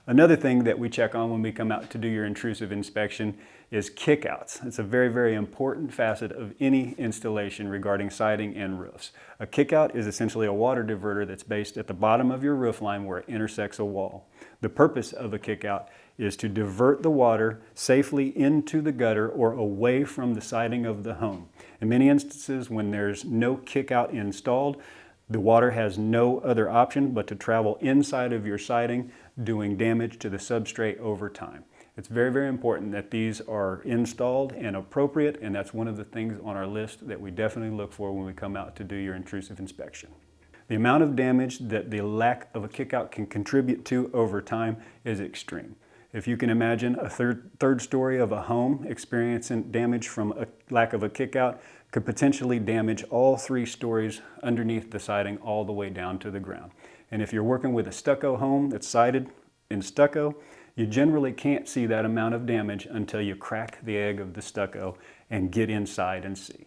Another thing that we check on when we come out to do your intrusive inspection is kickouts. It's a very, very important facet of any installation regarding siding and roofs. A kickout is essentially a water diverter that's based at the bottom of your roof line where it intersects a wall. The purpose of a kickout is to divert the water safely into the gutter or away from the siding of the home. In many instances, when there's no kickout installed, the water has no other option but to travel inside of your siding, doing damage to the substrate over time. It's very, very important that these are installed and appropriate, and that's one of the things on our list that we definitely look for when we come out to do your intrusive inspection. The amount of damage that the lack of a kickout can contribute to over time is extreme. If you can imagine a third story of a home experiencing damage from a lack of a kickout could potentially damage all 3 stories underneath the siding all the way down to the ground. And if you're working with a stucco home that's sided in stucco, you generally can't see that amount of damage until you crack the egg of the stucco and get inside and see.